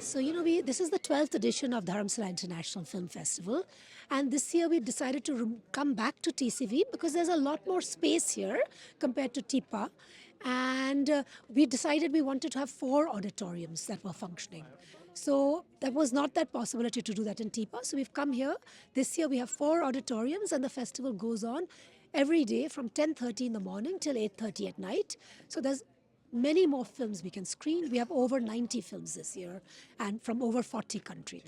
So, this is the 12th edition of Dharamsala International Film Festival. And this year we decided to come back to TCV because there's a lot more space here compared to TIPA. And we decided we wanted to have 4 auditoriums that were functioning. So there was not that possibility to do that in TIPA. So we've come here. This year we have 4 auditoriums and the festival goes on every day from 10:30 in the morning till 8:30 at night. So there's many more films we can screen. We have over 90 films this year and from over 40 countries.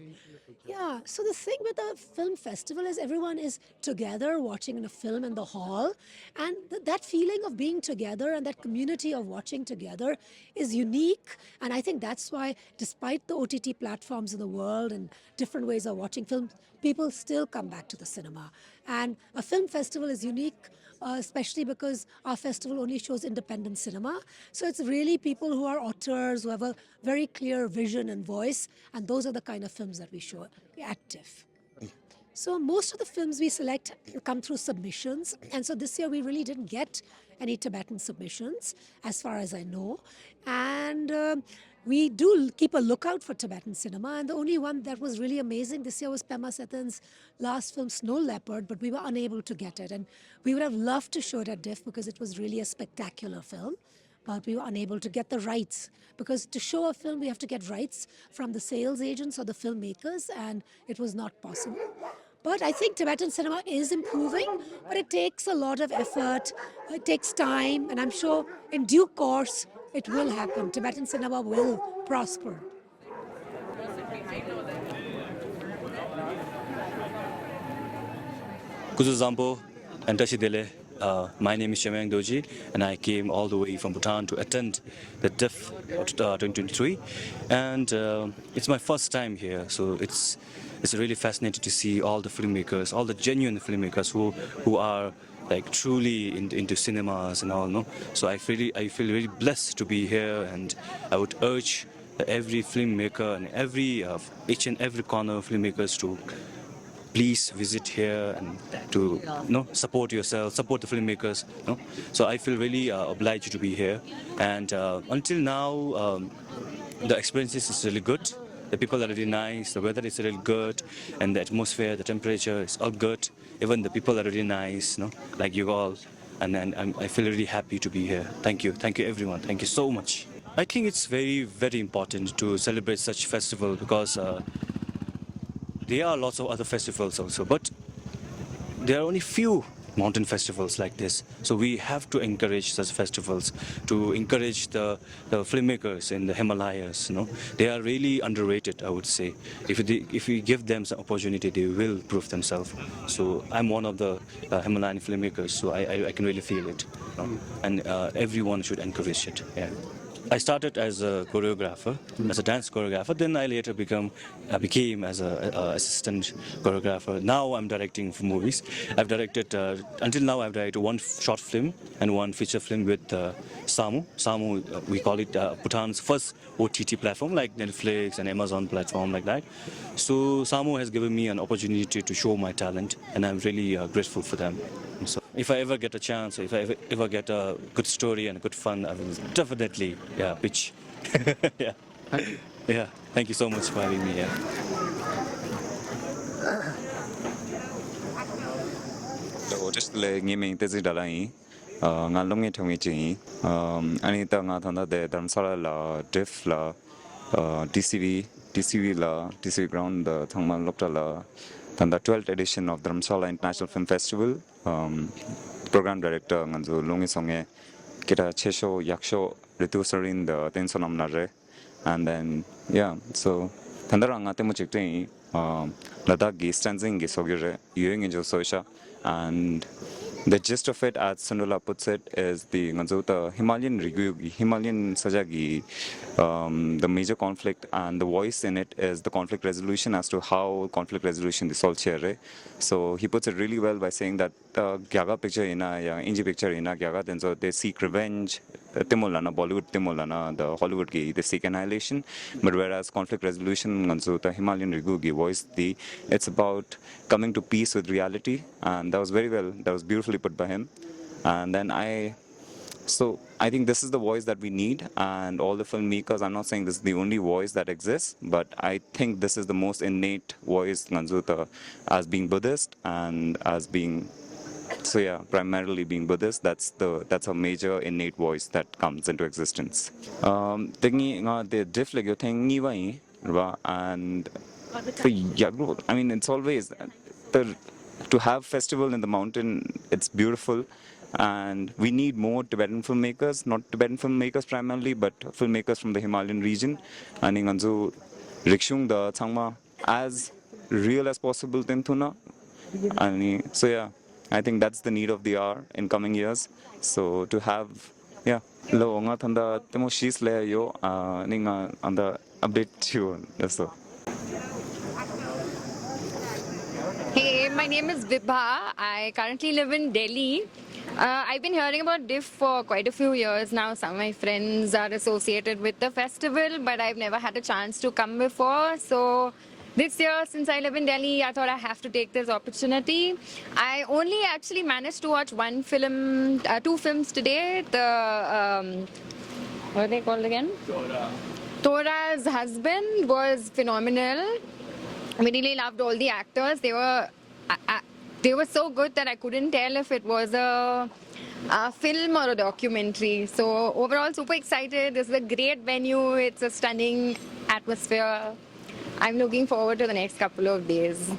Yeah, so the thing with the film festival is everyone is together watching a film in the hall, and that feeling of being together and that community of watching together is unique. And I think that's why, despite the OTT platforms in the world and different ways of watching films, people still come back to the cinema. And a film festival is unique, especially because our festival only shows independent cinema. So it's really people who are auteurs, who have a very clear vision and voice, and those are the kind of films that we show at DIFF. So most of the films we select come through submissions, and so this year we really didn't get any Tibetan submissions, as far as I know. And we do keep a lookout for Tibetan cinema, and the only one that was really amazing this year was Pema Setan's last film, Snow Leopard, but we were unable to get it. And we would have loved to show it at DIFF because it was really a spectacular film, but we were unable to get the rights. Because to show a film, we have to get rights from the sales agents or the filmmakers, and it was not possible. But I think Tibetan cinema is improving, but it takes a lot of effort, it takes time, and I'm sure in due course it will happen. Tibetan cinema will prosper. Kuzuzambo and Tashidele. My name is Shemang Doji, and I came all the way from Bhutan to attend the DIFF 2023. And it's my first time here, so it's really fascinating to see all the filmmakers, all the genuine filmmakers who are like truly into cinemas and all. No, so I feel really blessed to be here, and I would urge every filmmaker and each and every corner of filmmakers to please visit here and to support yourself, support the filmmakers. So I feel really obliged to be here, and until now the experiences is really good. The people are really nice, the weather is really good, and the atmosphere, the temperature is all good. Even the people are really nice, like you all, and I feel really happy to be here. Thank you everyone, thank you so much. I think it's very, very important to celebrate such festival because there are lots of other festivals also, but there are only few mountain festivals like this. So we have to encourage such festivals, to encourage the filmmakers in the Himalayas. They are really underrated, I would say. If we give them some opportunity, they will prove themselves. So I'm one of the Himalayan filmmakers, so I can really feel it. And everyone should encourage it. Yeah. I started as a choreographer, as a dance choreographer. Then I later became as an assistant choreographer. Now I'm directing for movies. I've directed until now. I've directed 1 short film and 1 feature film with Samu. Samu, we call it Bhutan's first OTT platform, like Netflix and Amazon platform, like that. So Samu has given me an opportunity to show my talent, and I'm really grateful for them. So if I ever get a chance, if I ever get a good story and good fun, I will definitely pitch. Yeah. Yeah. Thank you so much for having me here. Just like me, Tenzing dalai. Ngalong it hongi chi. Anita ngathanda de Dharamsala la DIFF la DCV la DCV ground the thangman lokta la. Then the 12th edition of Dharamsala International Film Festival. Program director nganzo lungi songe kita chesho yaksho Ritu Sarin the Sonam nare, and then so thandara ngate mo chikte Ladakh gi Tenzing gi sogire yuing jo soisha, and the gist of it, as Sandula puts it, is the Himalayan Himalayan Sajagi, the major conflict, and the voice in it is the conflict resolution as to how conflict resolution is all chere. So he puts it really well by saying that Gyaga picture in a Inji picture in a Gyaga, then so they seek revenge Timolana, Bollywood Timolana, the Hollywood ki the seek annihilation. But whereas conflict resolution, nganzu the Himalayan Rigu ki voice the it's about coming to peace with reality, and that was very well. That was beautifully put by him. And then so I think this is the voice that we need, and all the filmmakers. I'm not saying this is the only voice that exists, but I think this is the most innate voice, Nganzuta, as being Buddhist and as being so yeah, primarily being Buddhist. That's a major innate voice that comes into existence. Thingy nga the diff like you thingy wai, and so yeah, I mean it's always the to have festival in the mountain. It's beautiful, and we need more Tibetan filmmakers, not Tibetan filmmakers primarily, but filmmakers from the Himalayan region. And in Anzu, Rikshung the Tsangma as real as possible Tintuna. And so yeah, I think that's the need of the hour in coming years. So to have yeah, lo nga thanda temo shis le yo ninga anda update you so. Hey, my name is Vibha. I currently live in Delhi. I've been hearing about DIFF for quite a few years now. Some of my friends are associated with the festival, but I've never had a chance to come before. So this year, since I live in Delhi, I thought I have to take this opportunity. I only actually managed to watch one film, two films today. What are they called again? Tora's husband was phenomenal. We really loved all the actors. They were so good that I couldn't tell if it was a film or a documentary. So overall, super excited. This is a great venue. It's a stunning atmosphere. I'm looking forward to the next couple of days.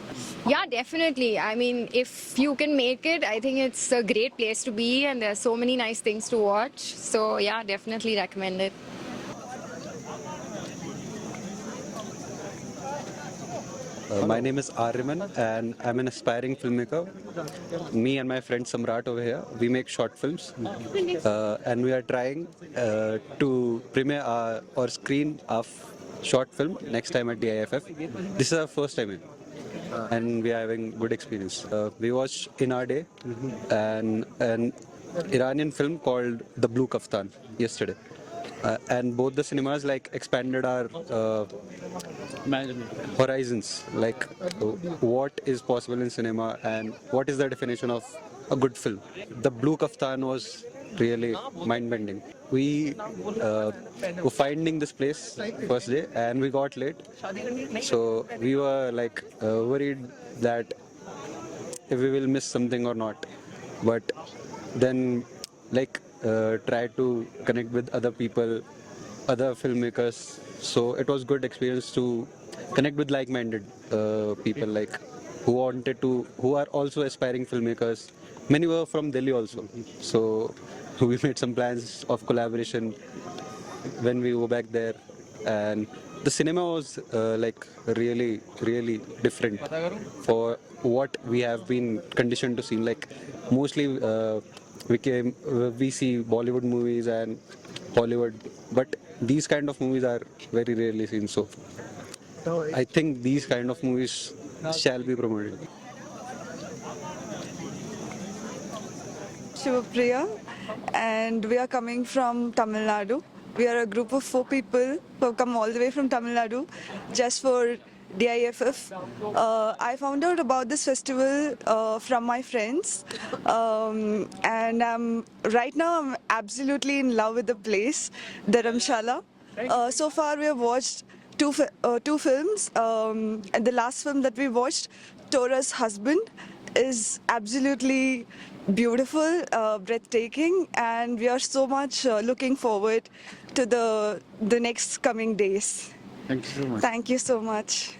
Yeah, definitely. I mean, if you can make it, I think it's a great place to be, and there's so many nice things to watch. So yeah, definitely recommend it. My name is Ariman, and I'm an aspiring filmmaker. Me and my friend Samrat over here, we make short films, and we are trying to premiere or screen a short film next time at DIFF. This is our first time in, and we are having good experience. We watched In Our Day an Iranian film called The Blue Kaftan yesterday. And both the cinemas like expanded our horizons, like what is possible in cinema and what is the definition of a good film. The Blue Kaftan was really mind-bending. We were finding this place first day and we got late, so we were like worried that if we will miss something or not. But then, like, try to connect with other people, other filmmakers. So it was good experience to connect with like-minded people, like who are also aspiring filmmakers. Many were from Delhi also. So we made some plans of collaboration when we go back there, and the cinema was like really different for what we have been conditioned to see. Like mostly we see Bollywood movies and Hollywood, but these kind of movies are very rarely seen. So I think these kind of movies shall be promoted. Shivapriya, and we are coming from Tamil Nadu. We are a group of 4 people who have come all the way from Tamil Nadu just for DIFF. I found out about this festival from my friends, and right now I'm absolutely in love with the place, Dharamsala. So far, we have watched two films, and the last film that we watched, Tora's Husband, is absolutely beautiful, breathtaking, and we are so much looking forward to the next coming days. Thank you so much. Thank you so much.